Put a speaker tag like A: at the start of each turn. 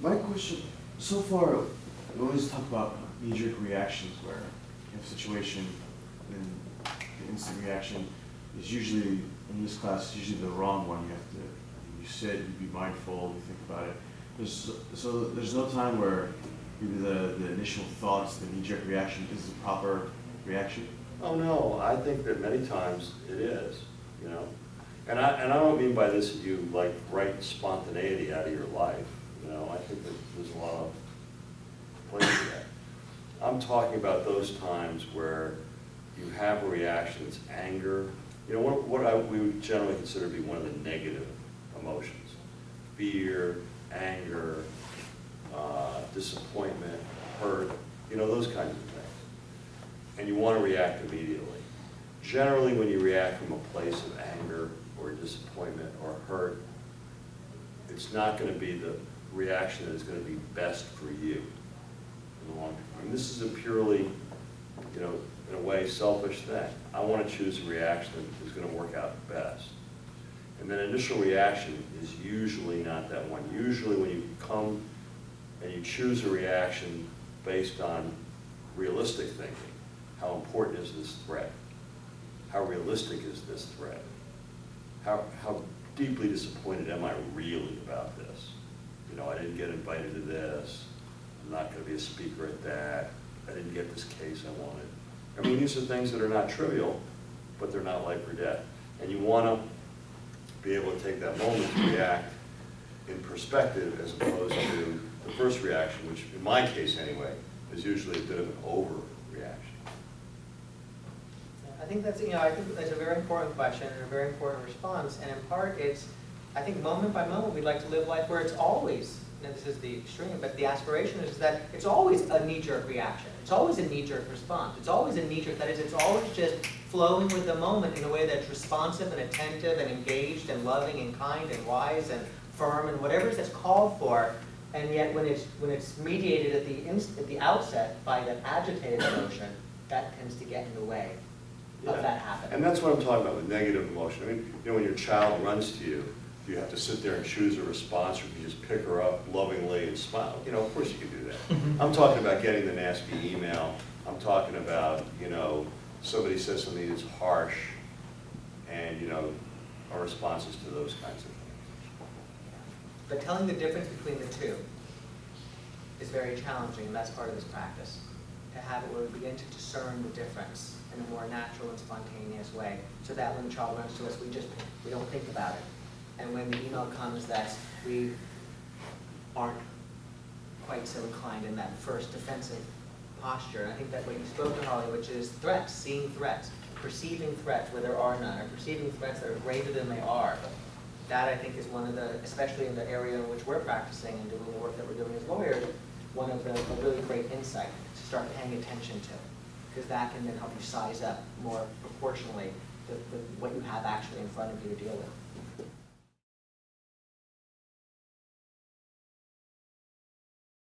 A: My question, so far, we always talk about knee-jerk reactions where you have a situation and the instant reaction is usually, in this class, usually the wrong one. You sit, you be mindful, you think about it. So there's no time where maybe the initial thoughts, the knee-jerk reaction is the proper reaction?
B: Oh, no, I think that many times it is, you know. And I don't mean by this that you like write spontaneity out of your life, you know. I think that there's a lot of place for that. I'm talking about those times where you have a reaction, it's anger. You know, we would generally consider to be one of the negative emotions. Fear, anger, disappointment, hurt, you know, those kinds of things. And you want to react immediately. Generally, when you react from a place of anger or disappointment or hurt, it's not going to be the reaction that is going to be best for you in the long term. I mean, this is a purely, you know, in a way, selfish thing. I want to choose a reaction that is going to work out best. And then initial reaction is usually not that one. Usually when you come and you choose a reaction based on realistic thinking, how important is this threat? How realistic is this threat? How deeply disappointed am I really about this? You know, I didn't get invited to this. I'm not going to be a speaker at that. I didn't get this case I wanted. I mean, these are things that are not trivial, but they're not life or death. And you want to be able to take that moment to react in perspective as opposed to the first reaction, which in my case anyway, is usually a bit of an overreaction.
C: I think that's, I think that's a very important question and a very important response. And in part, it's, I think moment by moment, we'd like to live life where it's always, this is the extreme, but the aspiration is that it's always a knee-jerk reaction. It's always a knee-jerk response. It's always a knee-jerk, that is, it's always just flowing with the moment in a way that's responsive and attentive and engaged and loving and kind and wise and firm and whatever it is that's called for. And yet when it's mediated at the outset by that agitated emotion, that tends to get in the way of that happening.
B: And that's what I'm talking about with negative emotion. I mean, you know, when your child runs to you, do you have to sit there and choose a response, or can you just pick her up lovingly and smile? You know, of course you can do that. I'm talking about getting the nasty email. I'm talking about, you know, somebody says something that's harsh, and, you know, our responses to those kinds of things.
C: But telling the difference between the two is very challenging, and that's part of this practice. To have it where we begin to discern the difference in a more natural and spontaneous way, so that when the child runs to us, we don't think about it. And when the email comes that we aren't quite so inclined in that first defensive posture. And I think that what you spoke to, Harley, which is threats, seeing threats, perceiving threats where there are none, or perceiving threats that are greater than they are. That, I think, is one of the, especially in the area in which we're practicing and doing the work that we're doing as lawyers, one of the really great insight to start paying attention to. Because that can then help you size up more proportionally what you have actually in front of you to deal with.